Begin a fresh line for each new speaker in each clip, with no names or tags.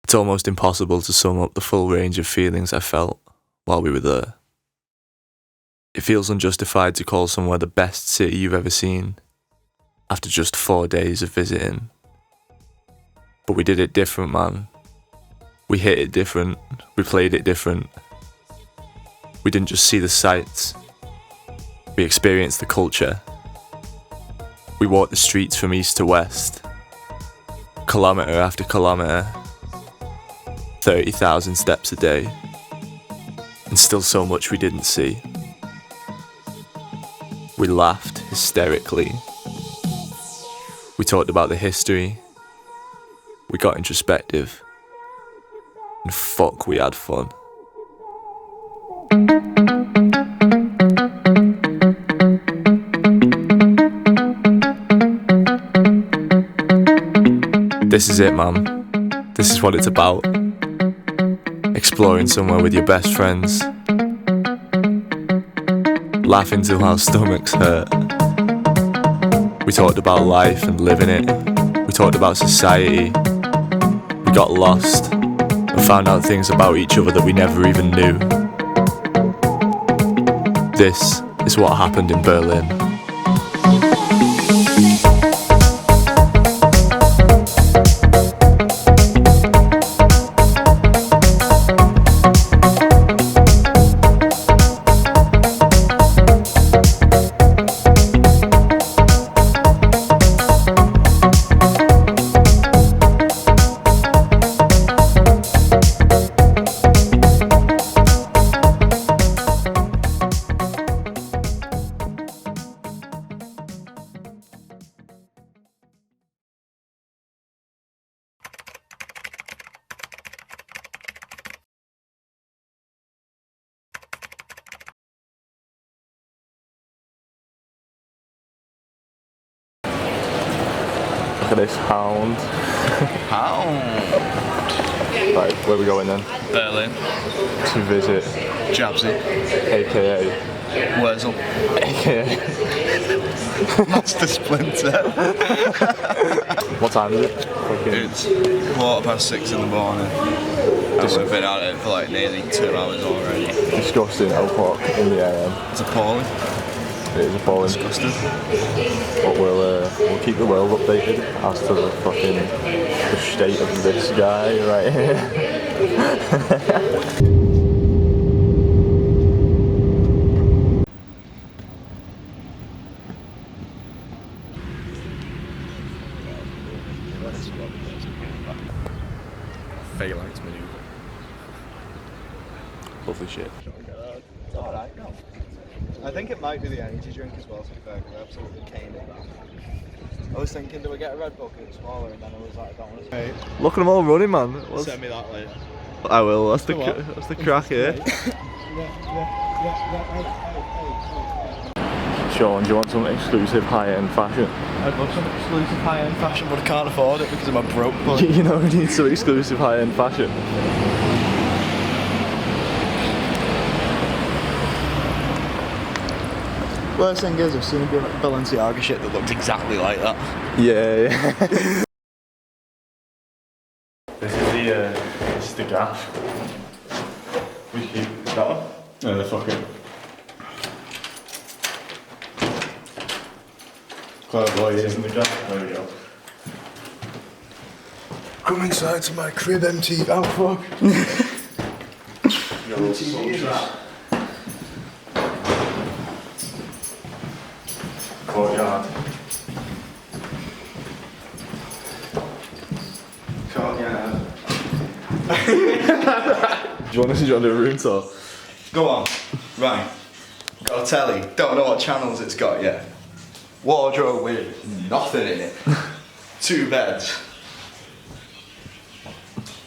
It's almost impossible to sum up the full range of feelings I felt while we were there. It feels unjustified to call somewhere the best city you've ever seen after just 4 days of visiting. But we did it different, man. We hit it different, we played it different. We didn't just see the sights, we experienced the culture. We walked the streets from east to west, kilometre after kilometre, 30,000 steps a day, and still so much we didn't see. We laughed hysterically. We talked about the history. We got introspective. And fuck, we had fun. This is it, man. This is what it's about. Exploring somewhere with your best friends. Laughing till our stomachs hurt. We talked about life and living it. We talked about society. We got lost and found out things about each other that we never even knew. This is what happened in Berlin. Look at this hound. Right, where are we going then?
Berlin.
To visit
Jabsy.
AKA
Wurzel.
AKA
Master Splinter.
What time is it?
It's 6:15 in the morning. And we've been at it for like nearly 2 hours already.
Disgusting o'clock in the AM.
It's appalling.
It is appalling.
Disgusting.
But we'll keep the world updated as to the state of this guy right here. Phalanx maneuver. Lovely shit.
It's alright. I think it might be the energy drink as well, to be fair, because I absolutely caned it. I was thinking, do we get a Red Bull because it's smaller, and then I was like, I don't want to.
Look at them all running, man.
Send me that later.
I will. That's the crack here. Sean, do you want some exclusive high-end fashion?
I'd love some exclusive high-end fashion, but I can't afford it because I'm a broke boy.
You know, we need some exclusive high-end fashion.
Worst thing is, I've seen a Balenciaga shit that looked exactly like that.
Yeah. This is the gaff. We keep that one. No, fuck it. Clairvoyance in the gaff. There we go.
Come inside to my crib, MTV. Oh fuck. MTV trap.
Courtyard. Do you want to do a room tour?
Go on. Right. Got a telly. Don't know what channels it's got yet. Wardrobe with nothing in it. 2 beds.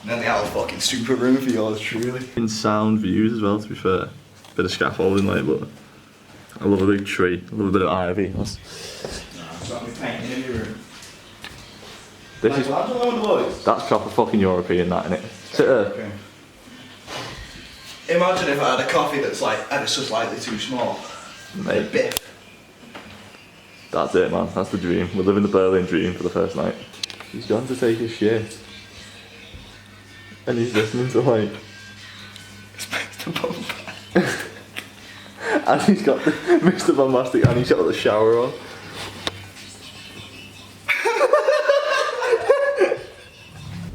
And then they have a fucking super room for yours, truly.
In sound views as well, to be fair. Bit of scaffolding like, but I love a big tree. I love a bit of ivy.
That's what I'm painting in your room.
This is that's proper fucking European, that, innit? Sit there.
Okay. Imagine if I had a coffee that's like ever so slightly too small.
Mate,
Biff.
that's it, man. That's the dream. We're living the Berlin dream for the first night. He's gone to take his shit. And he's listening to like. And he's got the Mr. Bombastic and he's got the shower on.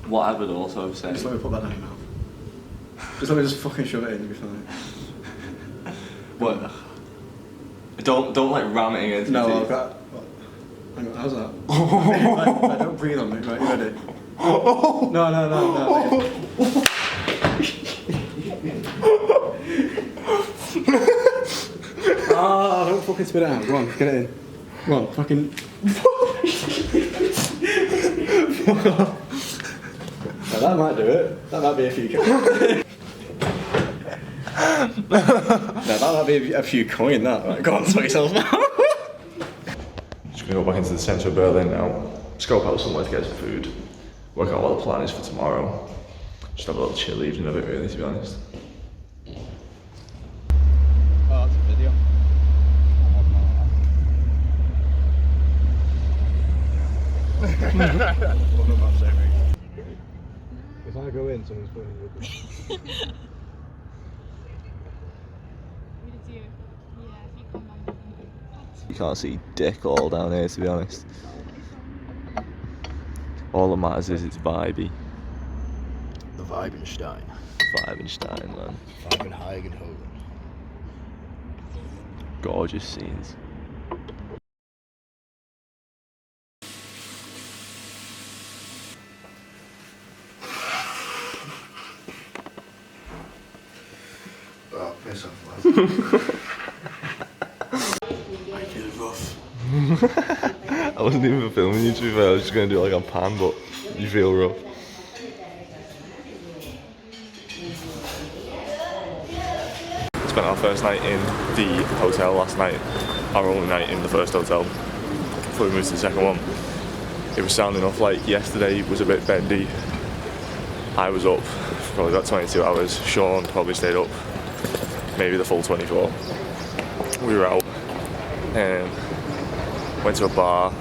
What I would also say.
Just let me put that down now. Just let me just fucking shove it in, you'll be fine.
What? Don't like ram it against
No,
your
I've
teeth.
got. What? Hang on, how's that? I don't breathe on me, right, you ready? No. Ah, don't fucking spit it out. Go on, get it in. Go on, fucking. Fuck off. Now, that might do it. That might be a few coins. Now, that might be a few coin, that. Right, go on, sort yourself now.
Just gonna go back into the centre of Berlin now. Scope out somewhere to get some food. Work out what the plan is for tomorrow. Just have a little chill evening of it, really, to be honest.
Oh, that's a video. If I go in, someone's putting you
You can't see dick all down here, to be honest. All that matters is it's vibey.
The Weibenstein.
Weibenstein, man.
Weibenhagenhoven.
Gorgeous scenes.
Oh, piss off, lad. I feel rough.
I wasn't even filming you, to be fair. I was just going to do it like on pan, but you feel rough. Spent our first night in the hotel last night. Our only night in the first hotel before we moved to the second one. It was sound enough like yesterday was a bit bendy. I was up for probably about 22 hours. Sean probably stayed up maybe the full 24. We were out and went to a bar.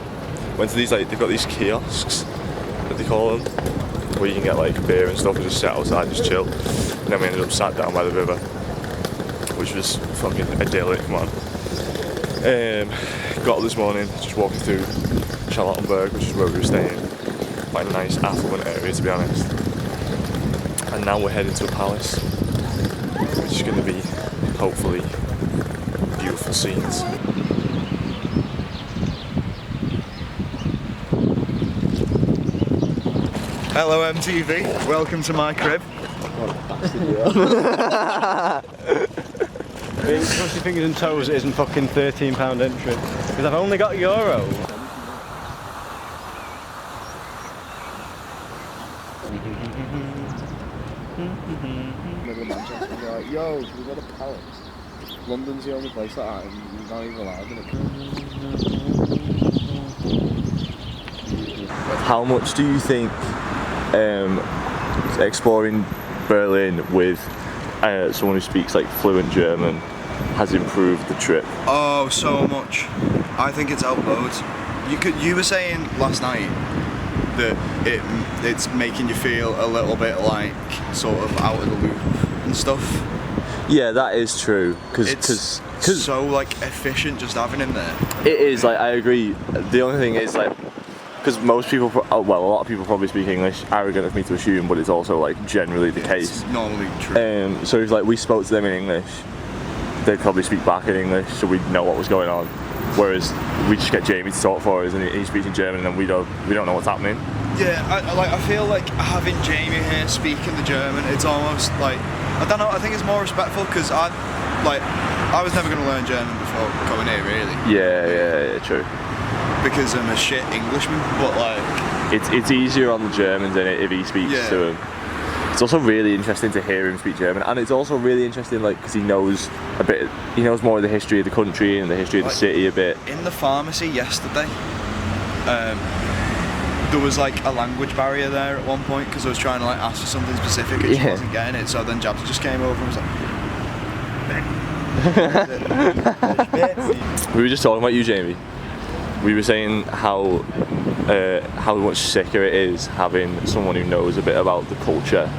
Went to these, like, they've got these kiosks that they call them, where you can get like beer and stuff and just sit outside, just chill. And then we ended up sat down by the river, which was fucking idyllic, man. Got up this morning, just walking through Charlottenburg, which is where we were staying. Quite a nice affluent area, to be honest. And now we're heading to a palace, which is going to be, hopefully, beautiful scenes.
Hello MTV, welcome to my crib.
Cross your fingers and toes it isn't fucking £13 entry. Because I've only got euro.
Middle of Manchester, and they're like, yo, should we go to Paris? London's the only place that I'm not even allowed in it.
How much do you think exploring Berlin with someone who speaks like fluent German has improved the trip?
Oh, so much. I think it's helped loads. You were saying last night that it's making you feel a little bit like sort of out of the loop and stuff.
Yeah, that is true.
It's so like efficient just having him there.
It is, like, I agree. The only thing is, like, because most people, a lot of people probably speak English. Arrogant of me to assume, but it's also like generally the case.
It's normally true.
So if like we spoke to them in English, they'd probably speak back in English, so we'd know what was going on. Whereas we just get Jamie to talk for us, and he speaks in German, and then we don't know what's happening.
Yeah, I feel like having Jamie here speaking the German, it's almost like, I don't know, I think it's more respectful because I was never going to learn German before coming here, really.
Yeah, true.
Because I'm a shit Englishman, but like...
It's easier on the Germans, isn't it, if he speaks to him. It's also really interesting to hear him speak German, and it's also really interesting, like, because he knows more of the history of the country and the history of the city a bit.
In the pharmacy yesterday, there was like a language barrier there at one point because I was trying to like ask for something specific and she wasn't getting it, so then Jabs just came over and was like...
We were just talking about you, Jamie. We were saying how much sicker it is having someone who knows a bit about the culture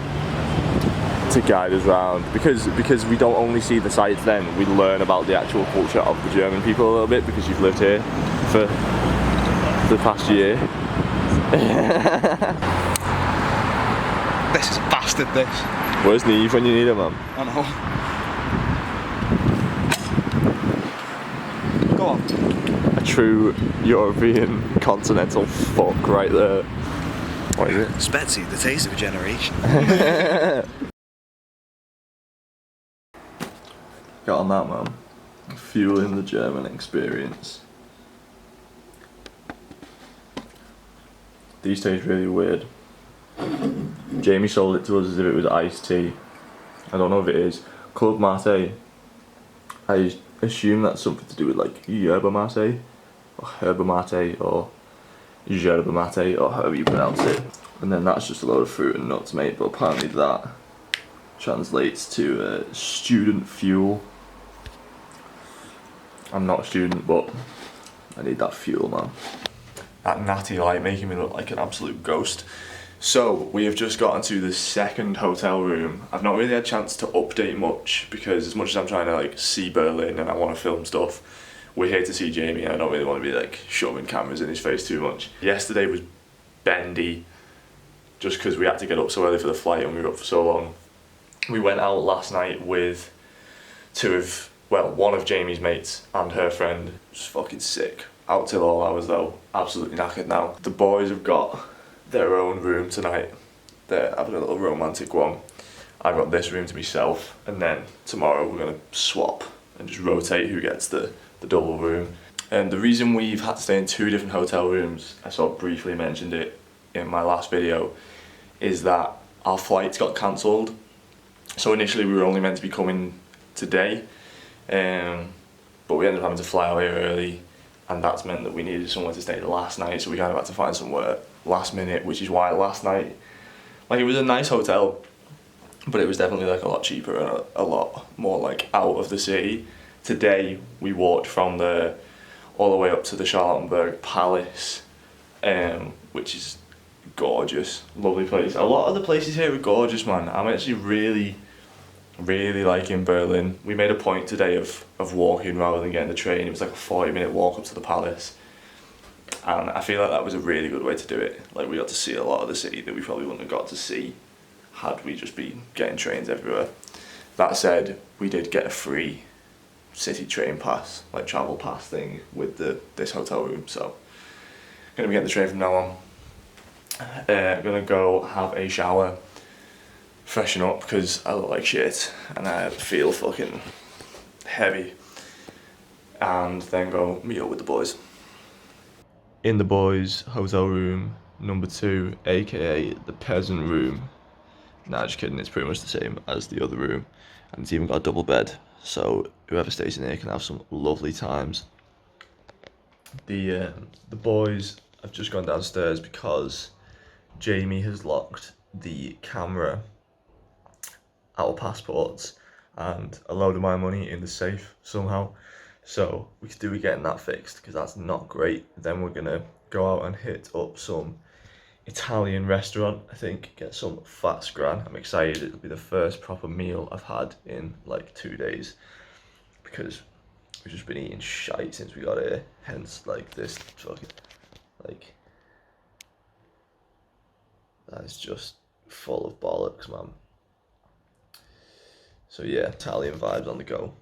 to guide us around, because we don't only see the sights, then we learn about the actual culture of the German people a little bit, because you've lived here for the past year.
This is a bastard, this.
Where's Neve when you need him, man?
I know. Go on.
A true European continental fuck right there. What is it?
Spetsy, the taste of a generation.
Got on that, man. Fueling the German experience. These taste really weird. Jamie sold it to us as if it was iced tea. I don't know if it is. Club Mate. I assume that's something to do with like yerba mate, or herba mate, or yerba mate, or however you pronounce it. And then that's just a load of fruit and nuts, mate. But apparently that translates to student fuel. I'm not a student, but I need that fuel, man. That natty light making me look like an absolute ghost. So, we have just gotten to the second hotel room. I've not really had a chance to update much, because as much as I'm trying to like see Berlin and I want to film stuff, we're here to see Jamie and I don't really want to be like shoving cameras in his face too much. Yesterday was bendy, just because we had to get up so early for the flight and we were up for so long. We went out last night with one of Jamie's mates and her friend. It was fucking sick. Out till all hours though, absolutely knackered now. The boys have got their own room tonight. They're having a little romantic one. I've got this room to myself, and then tomorrow we're gonna swap and just rotate who gets the double room. And the reason we've had to stay in 2 different hotel rooms, I sort of briefly mentioned it in my last video, is that our flights got cancelled. So initially we were only meant to be coming today, but we ended up having to fly away early, and that's meant that we needed somewhere to stay the last night, so we kind of had to find somewhere last minute, which is why last night, like, it was a nice hotel, but it was definitely like a lot cheaper and a lot more like out of the city. Today we walked from there all the way up to the Charlottenburg Palace, which is gorgeous, lovely place. A lot of the places here are gorgeous, man. I'm actually really liking Berlin. We made a point today of walking rather than getting the train. It was like a 40-minute walk up to the palace, and I feel like that was a really good way to do it. Like, we got to see a lot of the city that we probably wouldn't have got to see had we just been getting trains everywhere. That said, we did get a free city train pass, like travel pass thing, with this hotel room, so I'm gonna be getting the train from now on. I'm gonna go have a shower, freshen up because I look like shit and I feel fucking heavy, and then go meet up with the boys. In the boys' hotel room number 2, aka the peasant room. Nah, just kidding, it's pretty much the same as the other room, and it's even got a double bed, so whoever stays in here can have some lovely times. The boys have just gone downstairs because Jamie has locked the camera, our passports, and a load of my money in the safe somehow. So we could do with getting that fixed, because that's not great. Then we're gonna go out and hit up some Italian restaurant, I think, get some fat scran. I'm excited. It'll be the first proper meal I've had in like 2 days, because we've just been eating shite since we got here. Hence, like, this fucking, like, that is just full of bollocks, man. So yeah, Italian vibes on the go.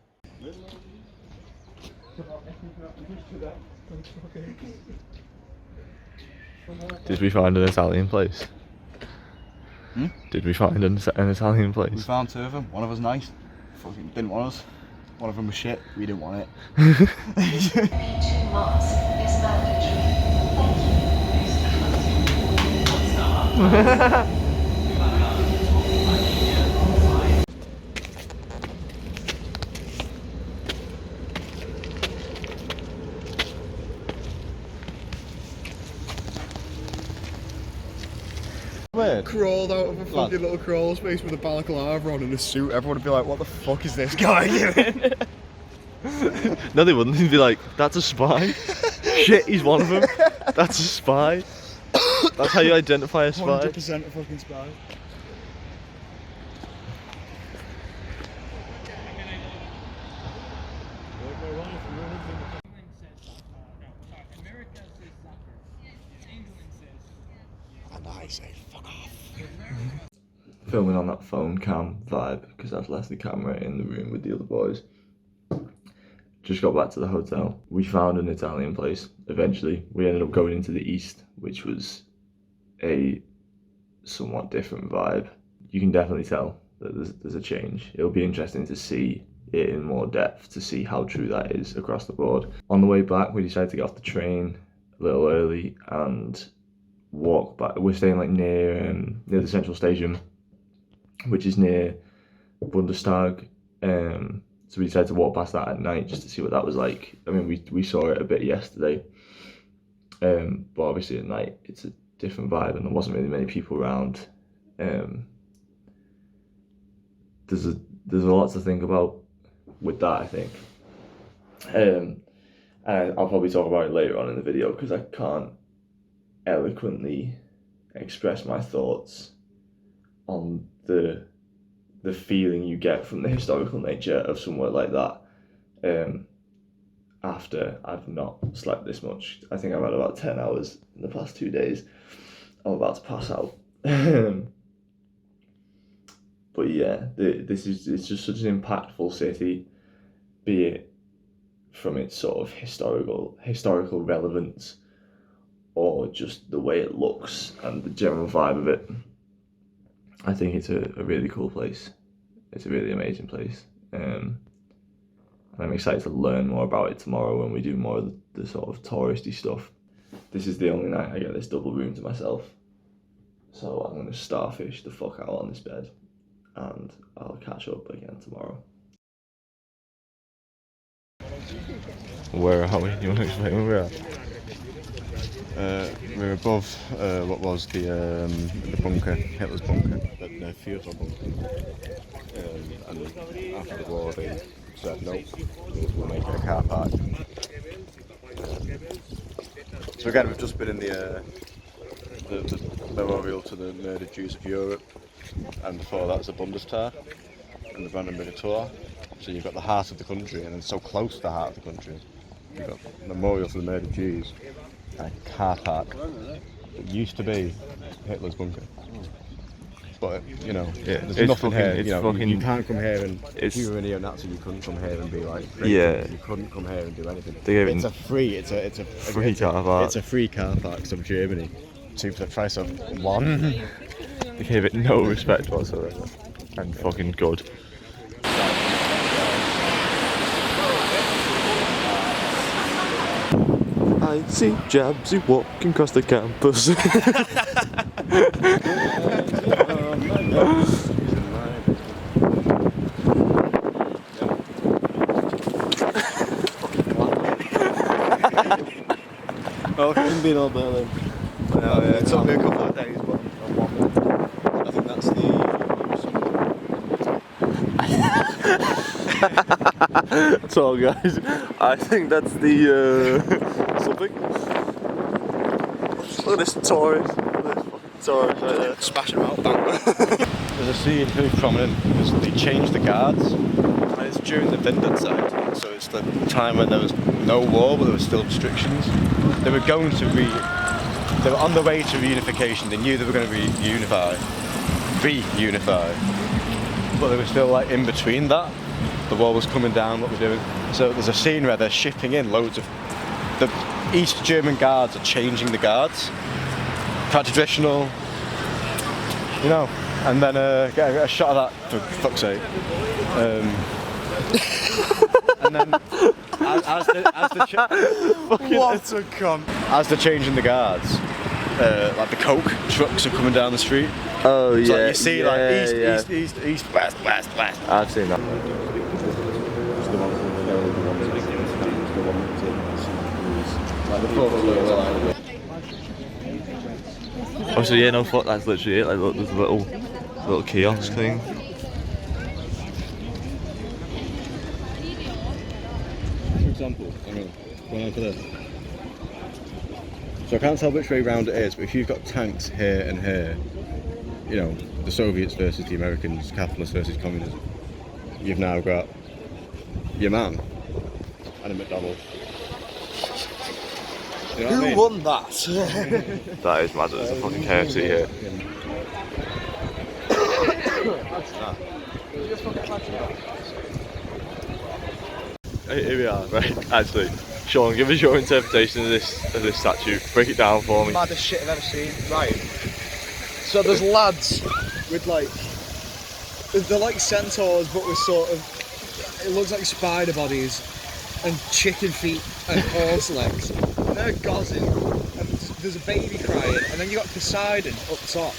Did we find an Italian place? Did we find an Italian place?
We found 2 of them. One of us nice. Fucking didn't want us. One of them was shit. We didn't want it.
Crawled out of a fucking little crawl space with a balaclava on and a suit. Everyone would be like, what the fuck is this guy doing?
No, they wouldn't. They'd be like, that's a spy. Shit, he's one of them. That's a spy. That's how you identify a spy.
100% a fucking spy.
Filming on that phone cam vibe, because that's Leslie camera in the room with the other boys. Just got back to the hotel. We found an Italian place eventually. We ended up going into the east, which was a somewhat different vibe. You can definitely tell that there's a change. It'll be interesting to see it in more depth, to see how true that is across the board. On the way back, we decided to get off the train a little early and walk back. We're staying like near the central station, which is near Bundestag. So we decided to walk past that at night just to see what that was like. I mean, we saw it a bit yesterday, but obviously at night it's a different vibe, and there wasn't really many people around. There's a lot to think about with that, I think. And I'll probably talk about it later on in the video because I can't eloquently express my thoughts on the feeling you get from the historical nature of somewhere like that after I've not slept this much. I think I've had about 10 hours in the past 2 days. I'm about to pass out. But yeah, it's just such an impactful city, be it from its sort of historical relevance or just the way it looks and the general vibe of it. I think it's a really cool place. It's a really amazing place. And I'm excited to learn more about it tomorrow when we do more of the sort of touristy stuff. This is the only night I get this double room to myself. So I'm going to starfish the fuck out on this bed. And I'll catch up again tomorrow.
Where are we? You want to explain where we're at?
We're above what was the bunker, Hitler's bunker, the Führer bunker. And after the war, they said no, we'll make it a car park. So again, we've just been in the memorial to the murdered Jews of Europe, and before that was the Bundestag and the Brandenburger Tor. So you've got the heart of the country, and it's so close to the heart of the country. You've got a memorial to the murdered Jews, and a car park that used to be Hitler's bunker. But you know, there's nothing here. You can't come here and if you were a neo-Nazi, you couldn't come here and be like, you couldn't come here and do anything. It's a free car park. It's a free car park of Germany, for the price of one.
They gave it no respect whatsoever, and fucking good. I see Jabsy walking across the campus.
Oh, it couldn't be all Berlin.
Yeah, it took me a couple of days, but I think that's
So guys, I think that's the something. Look at this tourist.
smashing them out. There's a scene very prominent because they changed the guards, and it's during the Winterzeit, so it's the time when there was no war but there were still restrictions. They were on the way to reunification. They knew they were going to reunify, but they were still like in between that. The war was coming down, what we're doing. So there's a scene where they're shipping in loads of the East German guards are changing the guards, quite traditional, you know. And then get a shot of that for fuck's sake. And then as they're changing the guards, like the Coke trucks are coming down the street.
Oh yeah.
So like you see east, west.
I've seen that. Oh, so yeah, no, fuck, that's literally it. Like, look, there's a little kiosk thing.
For example, going on for this. So I can't tell which way round it is, but if you've got tanks here and here, you know, the Soviets versus the Americans, capitalists versus communism, you've now got your man and a McDonald's. You know what I mean?
won that?
That is mad. There's a fucking KFC here. Here we are, right? Actually, Sean, give us your interpretation of this statue. Break it down for me.
Maddest shit I've ever seen. Right. So there's lads with like, they're like centaurs, but with sort of, it looks like spider bodies and chicken feet and horse legs. And they're gozzing, and there's a baby crying, and then you got Poseidon up top.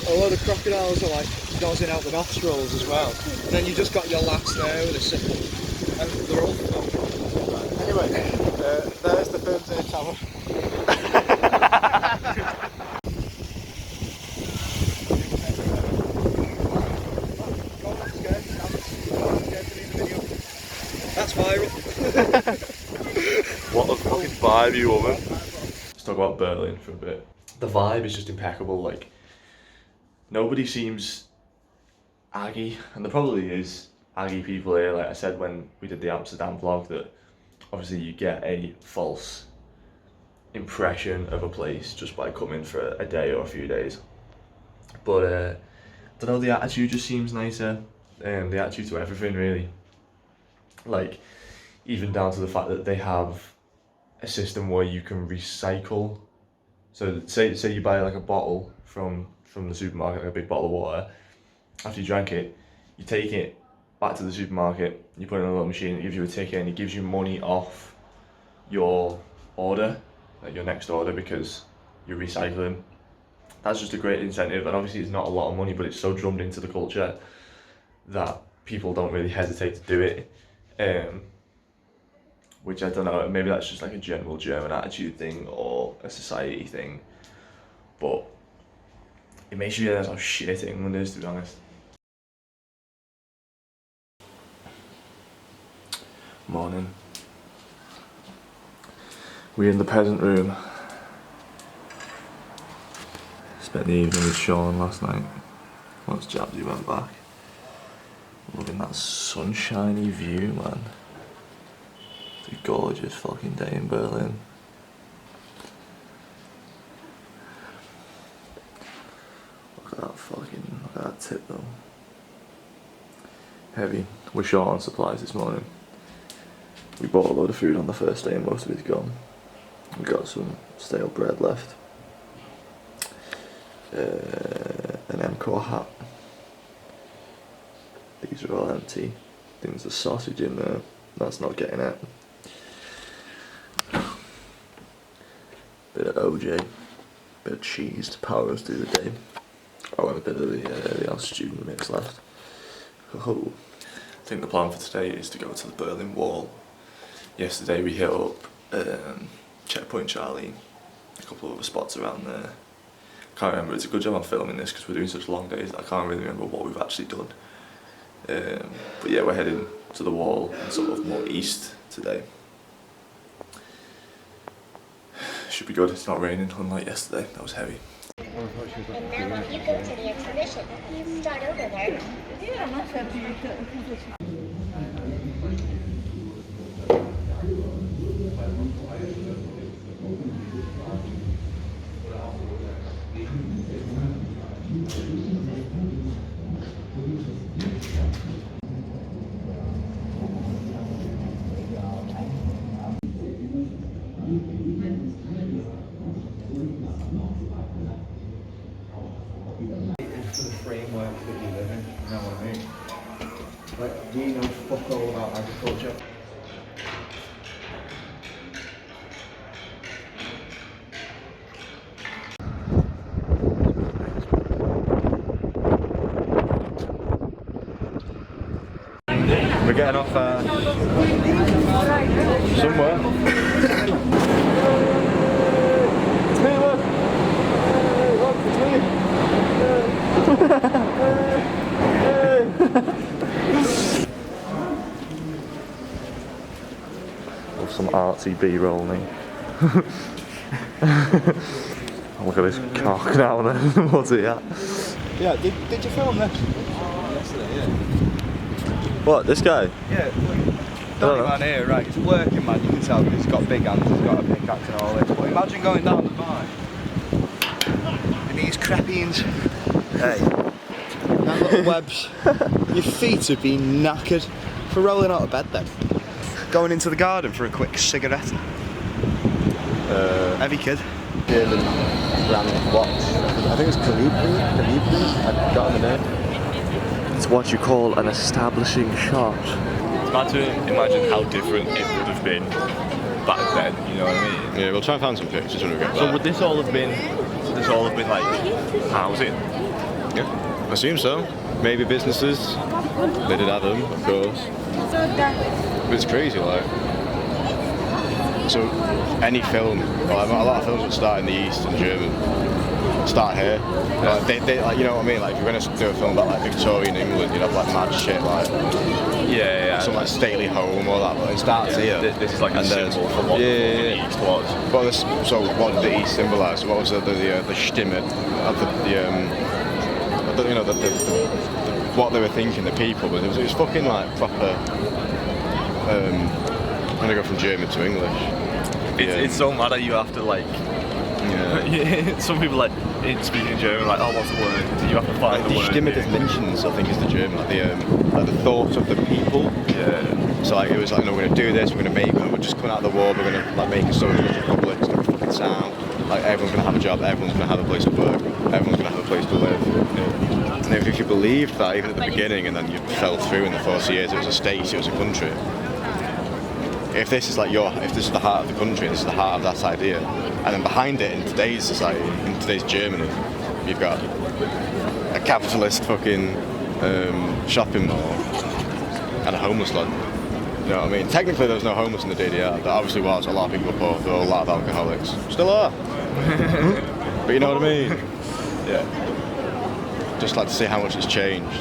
A load of crocodiles are like gozzing out the nostrils as well. And then you just got your lads there with a sickle. And they're all anyway, there's the Fernseh Tower. That's viral.
What a fucking vibe, you woman. Let's talk about Berlin for a bit. The vibe is just impeccable. Like, nobody seems aggy, and there probably is aggy people here. Like I said when we did the Amsterdam vlog, that obviously you get a false impression of a place just by coming for a day or a few days. But I don't know, the attitude just seems nicer, and the attitude to everything really. Like, even down to the fact that they have a system where you can recycle. So say you buy like a bottle from the supermarket, like a big bottle of water. After you drank it, you take it back to the supermarket, you put it in a little machine, it gives you a ticket, and it gives you money off your order, like your next order, because you're recycling. That's just a great incentive, and obviously it's not a lot of money, but it's so drummed into the culture that people don't really hesitate to do it. Which I don't know, maybe that's just like a general German attitude thing or a society thing, but it makes you realise how shit England is, to be honest. Morning. We're in the peasant room. Spent the evening with Sean last night. Once Jabsy went back. Loving that sunshiny view, man. It's a gorgeous fucking day in Berlin. Look at that tip though. Heavy. We're short on supplies this morning. We bought a load of food on the first day and most of it's gone. We got some stale bread left. An MCOR hat. These are all empty. I think there's a sausage in there. That's not getting it. Bit of OJ. Bit of cheese to power us through the day. Oh, and a bit of the student mix left. Oh. I think the plan for today is to go to the Berlin Wall. Yesterday we hit up Checkpoint Charlie, a couple of other spots around there. Can't remember, it's a good job I'm filming this because we're doing such long days that I can't really remember what we've actually done. But yeah, we're heading to the wall and sort of more east today. Should be good, it's not raining unlike yesterday, that was heavy.
And now if you go to the exhibition, you start over there.
For the framework that you live in, you know what I mean? Like, we know fuck all about agriculture.
We're getting off somewhere.
Love some artsy B-roll, me. Look at this cock now then. What's it at?
Yeah, did you film this? Yesterday, yeah.
What, this guy?
Yeah,
Donny man here, right, he's a working man, you can tell because he's got big hands, he's got a pickaxe and all this. But imagine going down the mine in these crepines. Hey, them little webs. Your feet would be knackered for rolling out of bed then. Going into the garden for a quick cigarette. Heavy kid.
German brand watch. I think it's Calibri. I've forgotten the name.
It's what you call an establishing shot. It's hard to imagine how different it would have been back then, you know what I mean?
Yeah, we'll try and find some pictures when we get back.
So would this all have been like housing?
Yeah, I assume so. Maybe businesses. They did have them, of course. But it's crazy, like. So, any film, well, a lot of films that start in the East in German start here. Like, they like, you know what I mean? Like, if you're going to do a film about like Victorian England, you'd have like mad shit, like some like stately home or that. But it starts here.
This is like a symbol for what the East was.
Well, so what did the East symbolise? What was the Stimme of what they were thinking, the people? But it was fucking like proper. I'm gonna go from German to English.
It's so mad that you have to like. Yeah. Some people like in speaking German, like, oh, what's the word? You have to find the word.
Die Stimme des Menschen, I think, is the German, like the thoughts of the people.
Yeah.
So like it was like, no, we're gonna do this. We're just coming out of the war. We're gonna like make a socialist republic. It's gonna fucking sound like everyone's gonna have a job. Everyone's gonna have a place to work. Everyone's gonna have a place to live. Yeah. And if you believed that even at the beginning, and then you fell through in the 40 years, it was a state, it was a country. If this is like if this is the heart of the country, this is the heart of that idea, and then behind it in today's society, in today's Germany, you've got a capitalist fucking shopping mall and a homeless lot. You know what I mean? Technically there was no homeless in the DDR. There obviously was. A lot of people were poor. There were a lot of alcoholics. Still are. But you know what I mean? Yeah. Just like to see how much it's changed.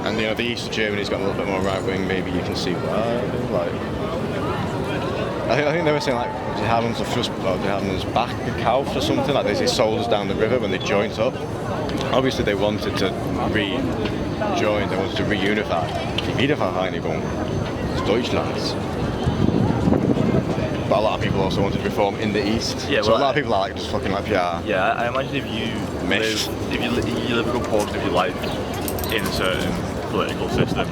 And you know, the east of Germany's got a little bit more right wing. Maybe you can see why. Like. I think they were saying like, they have them back gekauft or something, like they sold us down the river when they joined up. Obviously they wanted to rejoin, they wanted to reunify. Die Wiedervereinigung des Deutschlands. But a lot of people also wanted to reform in the east. Yeah, so a lot of people are like just fucking like PR.
Yeah, I imagine if you live a good portion of your life in a certain political system,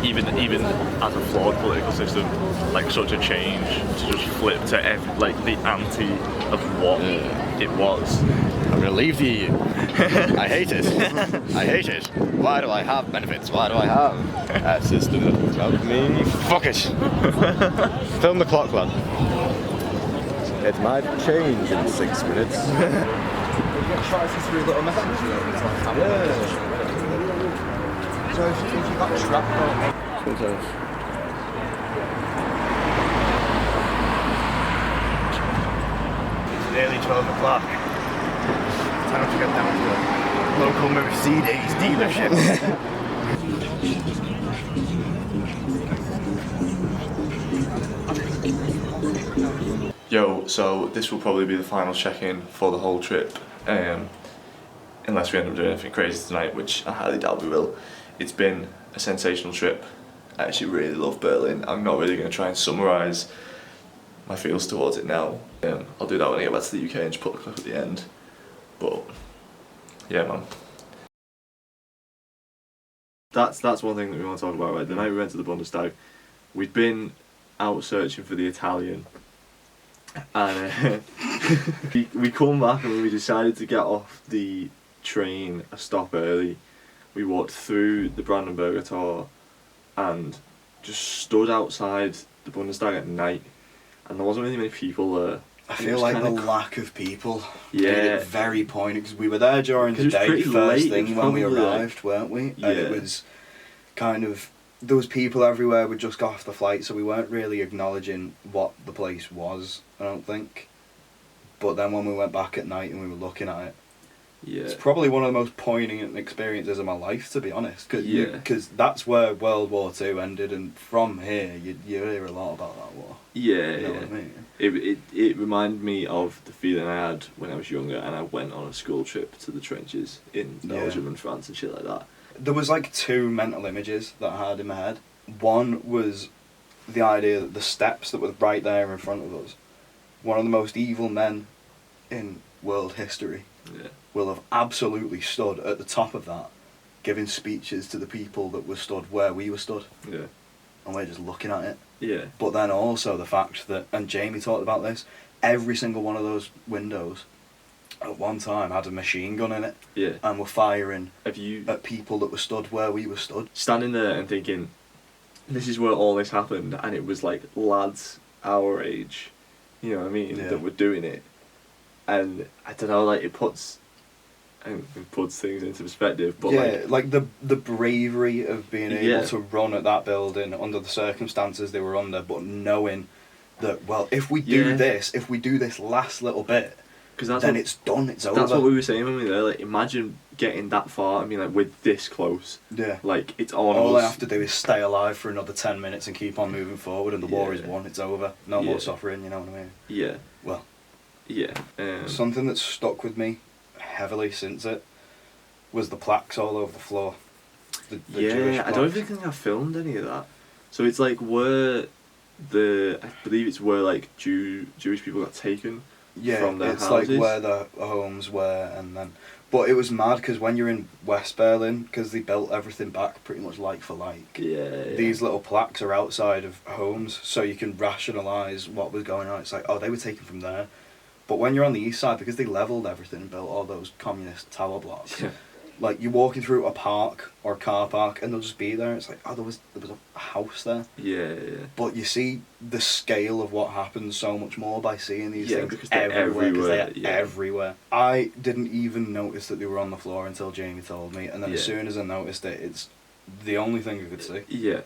even as a flawed political system, like such a change to just flip to the anti of what it was.
I'm gonna leave the EU. I hate it. I hate it. Why do I have benefits? Why do I have a system that will help me? Fuck it. Film the clock, lad. It might change in 6 minutes.
So if you got trapped
Sometimes.
It's nearly 12 o'clock. Time to get down to the local Mercedes dealership.
Yo, so this will probably be the final check-in for the whole trip, unless we end up doing anything crazy tonight, which I highly doubt we will. It's been a sensational trip. I actually really love Berlin. I'm not really going to try and summarise my feels towards it now. I'll do that when I get back to the UK and just put the clip at the end. But yeah, man. That's one thing that we want to talk about, right? The night we went to the Bundestag, we'd been out searching for the Italian, and we come back and we decided to get off the train a stop early. We walked through the Brandenburger Tor and just stood outside the Bundestag at night, and there wasn't really many people there.
I feel like the lack of people made
Yeah.
it very poignant, because we were there during the
It was
day,
pretty
first
late,
thing
it was
when we
probably
arrived, weren't we?
Yeah.
And it was kind of, there was people everywhere. We just got off the flight, so we weren't really acknowledging what the place was, I don't think. But then when we went back at night and we were looking at it,
Yeah.
it's probably one of the most poignant experiences of my life, to be honest.
Yeah.
Because that's where World War II ended, and from here you hear a lot about that war.
Yeah,
You know
yeah.
what I mean?
It reminded me of the feeling I had when I was younger and I went on a school trip to the trenches in Belgium and France and shit like that.
There was like two mental images that I had in my head. One was the idea that the steps that were right there in front of us, one of the most evil men in world history, will have absolutely stood at the top of that, giving speeches to the people that were stood where we were stood.
Yeah.
And we're just looking at it.
Yeah.
But then also the fact that, and Jamie talked about this, every single one of those windows at one time had a machine gun in it.
Yeah.
And were firing
Have you
at people that were stood where we were stood.
standing there and thinking, this is where all this happened, and it was like lads our age, you know what I mean,
Yeah.
that were doing it, and I don't know, like it puts things into perspective. But
yeah, like the bravery of being
Yeah.
able to run at that building under the circumstances they were under, but knowing that, well, if we do
Yeah.
this, if we do this last little bit,
because that's
then
what,
it's done, it's over.
that's what we were saying when we were there. Like, imagine getting that far. I mean, like we're this close.
Yeah.
Like it's on
All
us.
I have to do is stay alive for another 10 minutes and keep on moving forward, and the war is
Yeah.
won, it's over. No
Yeah.
more suffering, you know what I mean?
Yeah.
Well,
Yeah.
something that's stuck with me heavily since it was the plaques all over the floor. The Jewish
I don't
plaques.
think I filmed any of that. So it's like where I believe it's where like Jewish people got taken
Yeah,
from their
it's
houses.
like where the homes were, and then. But it was mad because when you're in West Berlin, because they built everything back pretty much like for like.
Yeah.
These little plaques are outside of homes, so you can rationalise what was going on. It's like, oh, they were taken from there. But when you're on the east side, because they levelled everything and built all those communist tower blocks,
Yeah.
like you're walking through a park or a car park and they'll just be there. It's like, oh, there was a house there.
Yeah.
But you see the scale of what happens so much more by seeing these
Yeah,
things
because they're
everywhere. 'Cause
everywhere,
they're
yeah.
everywhere. I didn't even notice that they were on the floor until Jamie told me, and then as
Yeah.
soon as I noticed it, it's the only thing I could see.
Yeah.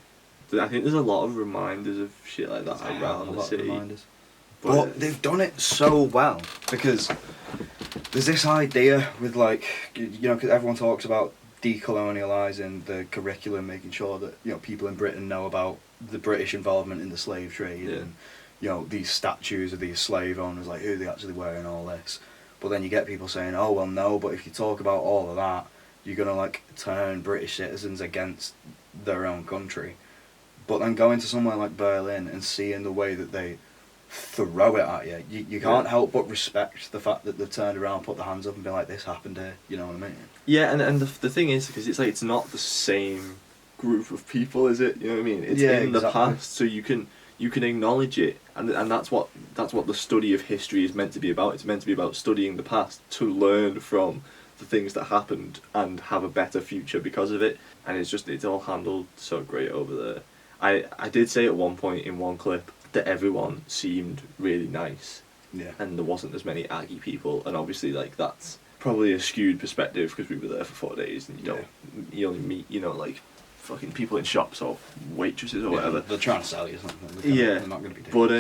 I think there's a lot of reminders of shit like that
There's a hell
around
of a
the
lot of
city.
reminders. But they've done it so well, because there's this idea with, like, you know, because everyone talks about decolonialising the curriculum, making sure that, you know, people in Britain know about the British involvement in the slave trade,
Yeah.
and, you know, these statues of these slave owners, like who they actually were and all this. But then you get people saying, oh well, no, but if you talk about all of that, you're gonna like turn British citizens against their own country. But then going to somewhere like Berlin and seeing the way that they throw it at you, you can't help but respect the fact that they've turned around, put their hands up and been like, this happened here, you know what I mean?
Yeah, and the thing is, because it's like it's not the same group of people, is it? You know what I mean? It's
Yeah,
in the
exactly.
past, so you can acknowledge it, and that's what the study of history is meant to be about. It's meant to be about studying the past to learn from the things that happened and have a better future because of it. And it's all handled so great over there. I did say at one point in one clip that everyone seemed really nice.
Yeah.
And there wasn't as many Aggie people, and obviously like that's probably a skewed perspective because we were there for 4 days and you only meet, you know, like fucking people in shops or waitresses or whatever.
They're trying to sell you something.
Yeah,
They're not going to be
but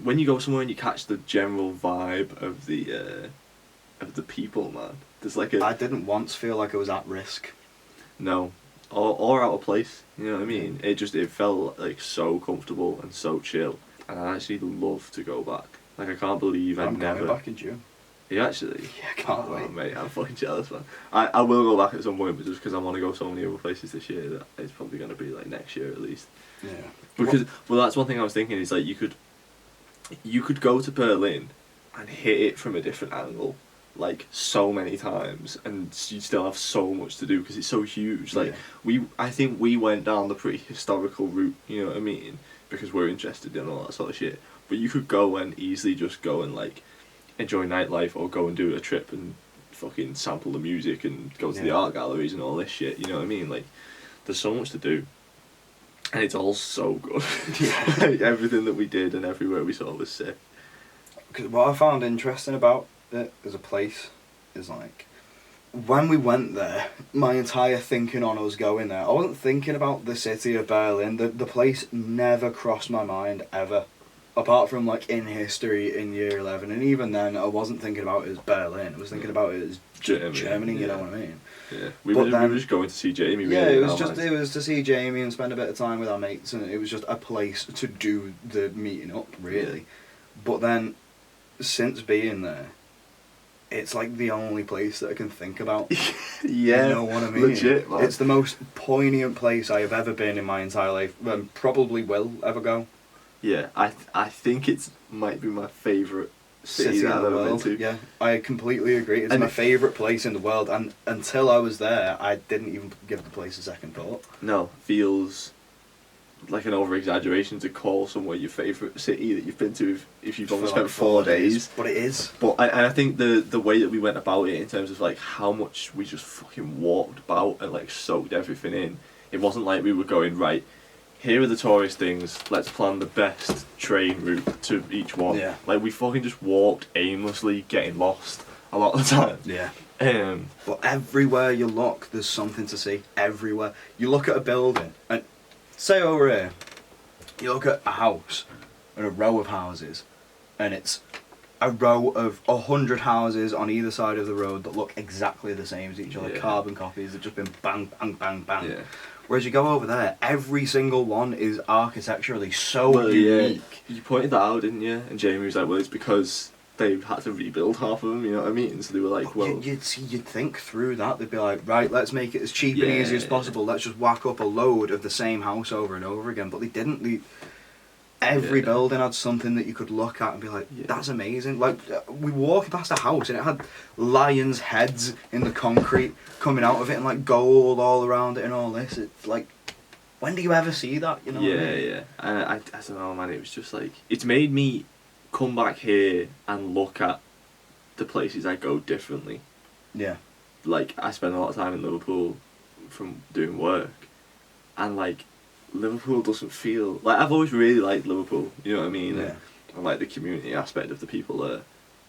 when you go somewhere and you catch the general vibe of the people, man, there's like
I didn't once feel like I was at risk.
no, or out of place. You know what I mean? It felt like so comfortable and so chill, and I actually love to go back. Like I can't believe
I'm
never.
going back in June.
You actually?
Yeah, I can't
Oh,
wait.
mate, I'm fucking jealous, man. I will go back at some point, but just because I want to go so many other places this year, that it's probably going to be like next year at least.
Yeah.
Because well, that's one thing I was thinking is like you could go to Berlin and hit it from a different angle, like so many times, and you still have so much to do because it's so huge. Like I think we went down the pretty historical route, you know what I mean? Because we're interested in all that sort of shit. But you could go and easily just go and like enjoy nightlife, or go and do a trip and fucking sample the music and go to the art galleries and all this shit, you know what I mean? Like there's so much to do. And it's all so good. Like, everything that we did and everywhere we saw was sick.
Because what I found interesting about it as a place is like, when we went there, my entire thinking on us going there, I wasn't thinking about the city of Berlin. The place never crossed my mind ever. Apart from like in history in year 11, and even then I wasn't thinking about it as Berlin. I was thinking about it as Germany, you know what I mean?
Yeah, we were just going to see Jamie. Really,
Yeah, it was to see Jamie and spend a bit of time with our mates, and it was just a place to do the meeting up, really.
Yeah.
But then, since being there, it's like the only place that I can think about.
Yeah,
You know what I mean?
legit, man.
It's the most poignant place I have ever been in my entire life, and probably will ever go.
Yeah, I think it's might be my favourite city
City
that
in
I've
the
ever
world.
been to.
Yeah, I completely agree. It's
And
my
it-
favourite place in the world, and until I was there, I didn't even give the place a second thought.
No, feels like an over exaggeration to call somewhere your favourite city that you've been to if you've only
For
spent
like
4 days.
but it is.
But I think the way that we went about it in terms of like how much we just fucking walked about and like soaked everything in, it wasn't like we were going, right, here are the tourist things, let's plan the best train route to each one.
Yeah.
Like we fucking just walked aimlessly, getting lost a lot of the time.
Yeah.
Um,
But everywhere you look, there's something to see. Everywhere. You look at a building, and say over here, you look at a house, and a row of houses, and it's a row of 100 houses on either side of the road that look exactly the same as each other,
Yeah.
carbon copies that just been bang, bang, bang, bang.
Yeah.
Whereas you go over there, every single one is architecturally so
well, yeah,
unique.
you pointed that out, didn't you? And Jamie was like, well, it's because they had to rebuild half of them, you know what I mean? So they were like, well...
You'd think through that. They'd be like, right, let's make it as cheap and
Yeah.
easy as possible. Let's just whack up a load of the same house over and over again. But they didn't. Every
Yeah.
building had something that you could look at and be like,
Yeah.
that's amazing. Like, we were walking past a house and it had lions' heads in the concrete coming out of it and like gold all around it and all this. It's like, when do you ever see that? You know what I
Yeah,
mean?
yeah. And I don't know, man, it was just like... It's made me come back here and look at the places I go differently.
Yeah.
Like, I spend a lot of time in Liverpool from doing work, and like, Liverpool doesn't feel... Like, I've always really liked Liverpool, you know what I mean?
Yeah.
And like the community aspect of the people there,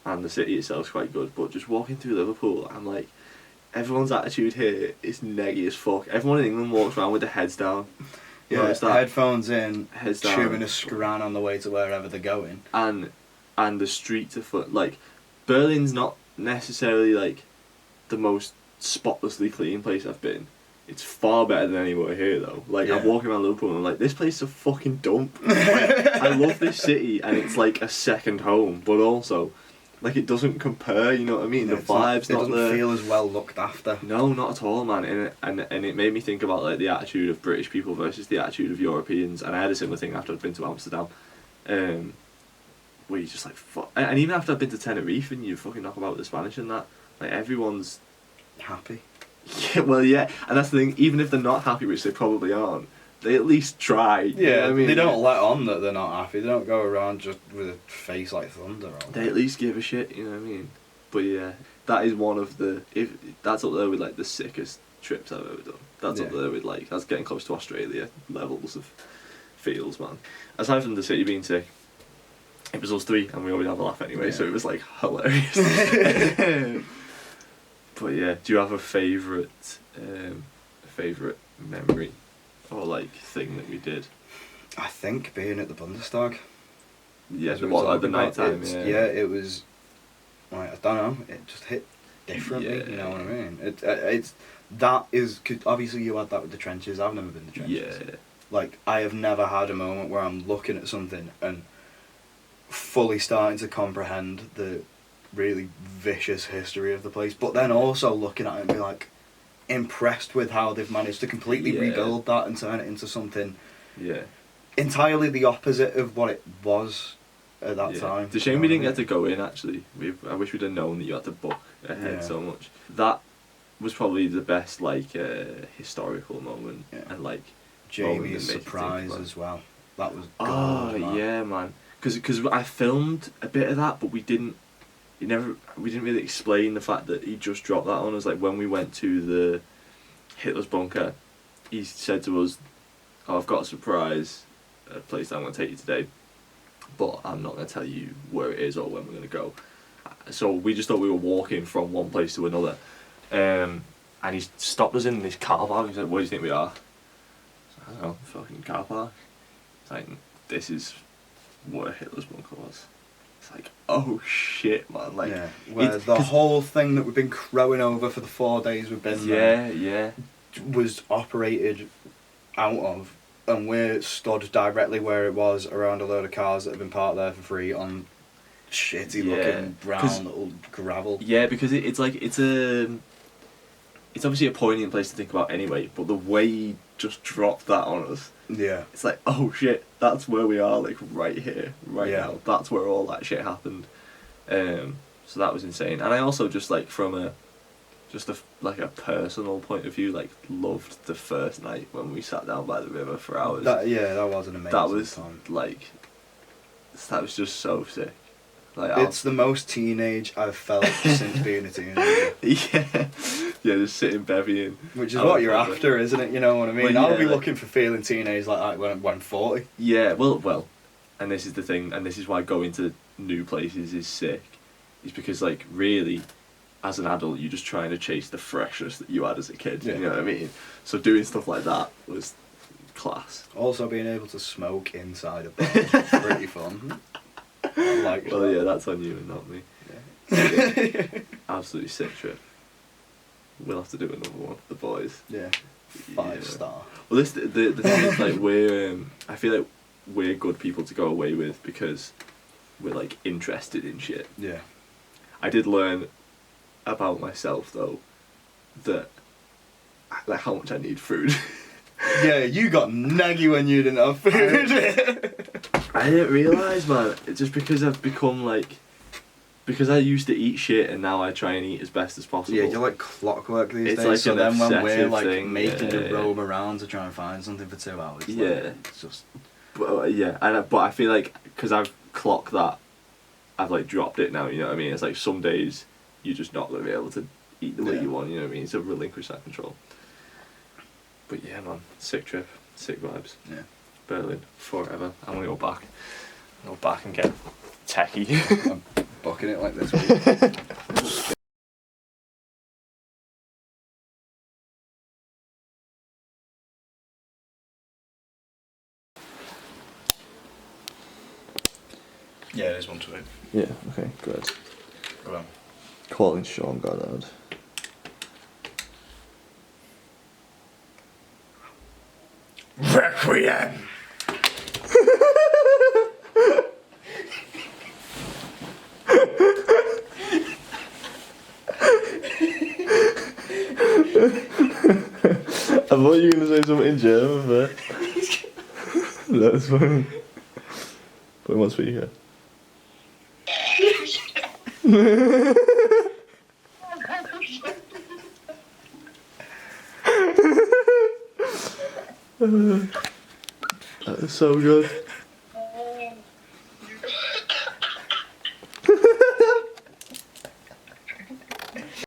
and the city itself's quite good, but just walking through Liverpool, I'm like, everyone's attitude here is neggy as fuck. Everyone in England walks around with their heads down. You know,
Yeah,
it's that,
headphones in,
heads down.
chewing a scran on the way to wherever they're going.
and the streets are foot like Berlin's not necessarily like the most spotlessly clean place I've been. It's far better than anywhere here though. Like I'm
Yeah.
walking around Liverpool and I'm like, this place is a fucking dump. Like, I love this city and it's like a second home, but also like it doesn't compare. You know what I mean? The
It's not-
vibes
it
not
doesn't
there.
feel as well looked after.
No, not at all, man. And it made me think about like the attitude of British people versus the attitude of Europeans. And I had a similar thing after I'd been to Amsterdam, where you just like fuck. And even after I'd been to Tenerife and you fucking knock about the Spanish and that, like everyone's
Happy.
yeah, well, yeah. And that's the thing. Even if they're not happy, which they probably aren't, they at least try. you know
Yeah,
what I mean,
they don't let on that they're not happy. They don't go around just with a face like thunder on.
They at least give a shit. You know what I mean? But yeah, that is one of the that's up there with like the sickest trips I've ever done. That's up
Yeah.
there with like that's getting close to Australia levels of feels, man. Aside from the city being sick, it was us three, and we always have a laugh anyway, so
Yeah.
it was like hilarious. But yeah, do you have a favourite memory or like thing that we did?
I think being at the Bundestag.
Yeah,
as we
what
were
like the
talking
night
about,
time?
it's-
Yeah.
it was. Like, I don't know. It just hit differently. You know what I mean? It's that is 'cause obviously you had that with the trenches. I've never been to trenches.
Yeah.
Like I have never had a moment where I'm looking at something and fully starting to comprehend the really vicious history of the place, but then also looking at it and be like impressed with how they've managed to completely
Yeah.
rebuild that and turn it into something
Yeah.
entirely the opposite of what it was at that
Yeah.
time.
It's a shame we didn't get to go in actually. I wish we'd have known that you had to book ahead
Yeah.
so much. That was probably the best like historical moment
Yeah.
and like
Jamie's
moment that made you think
surprise
about-
as well. That was
Oh
gold, man.
yeah, man. Because I filmed a bit of that, but we didn't really explain the fact that he just dropped that on us. Like when we went to the Hitler's bunker, he said to us, "Oh, I've got a surprise, a place that I'm going to take you today, but I'm not going to tell you where it is or when we're going to go." So we just thought we were walking from one place to another, and he stopped us in this car park. He said, "Where do you think we are?" I don't know, fucking car park. It's like, this is where Hitler's bunker was. It's like, oh shit, man. Like,
yeah, where
it's-
the
'cause-
whole thing that we've been crowing over for the 4 days we've been there
yeah,
was operated out of, and we're stood directly where it was around a load of cars that have been parked there for free on shitty
Yeah,
looking
'cause-
brown little gravel.
Yeah, because it's like it's obviously a poignant place to think about anyway. But the way he just dropped that on us,
Yeah.
it's like, oh shit, that's where we are, like right here, right
Yeah.
now. That's where all that shit happened. So that was insane. And I also just like from a personal point of view, like loved the first night when we sat down by the river for hours.
That was an amazing
That was
time.
like, that was just so sick. Like
It's the most teenage I've felt since being a teenager.
yeah, just sitting bevying.
Which is
I
what
would
you're
probably-
after, isn't it? You know what I mean?
Well,
I'll
yeah,
be
like-
looking for feeling teenage like that when I'm 40.
Yeah, well, and this is the thing, and this is why going to new places is sick, is because like really, as an adult, you're just trying to chase the freshness that you had as a kid.
Yeah.
You know what I mean? So doing stuff like that was class.
Also being able to smoke inside a bar is pretty fun. I like
Well,
that.
yeah, that's on you and not me.
Yeah.
Absolutely sick trip. We'll have to do another one, the boys.
Yeah.
Yeah.
5-star.
Well, the thing is, like, I feel like we're good people to go away with because we're like interested in shit.
Yeah.
I did learn about myself though, that like how much I need food.
Yeah, you got naggy when you didn't have food.
I didn't realise, man. It's just because I've become like, because I used to eat shit and now I try and eat as best as possible.
Yeah, you're like clockwork these
It's
days.
like
so
an
then when we're
obsessive
like
thing,
making
yeah,
you roam around to try and find something for 2 hours, like,
Yeah.
it's just
But but I feel like because I've clocked that, I've like dropped it now. You know what I mean? It's like some days you're just not gonna be able to eat the way
Yeah.
you want. You know what I mean? So relinquish that control. But yeah, man, sick trip, sick vibes.
Yeah.
Berlin forever. I'm gonna go back. Go back and get techie.
I'm bucking it like this week. Yeah, there's one to it.
Yeah. Okay. Good.
Go on.
Calling Sean Goddard.
Requiem!
I thought you were gonna say something in German, but that's fine. Put him on speaker. That is so good.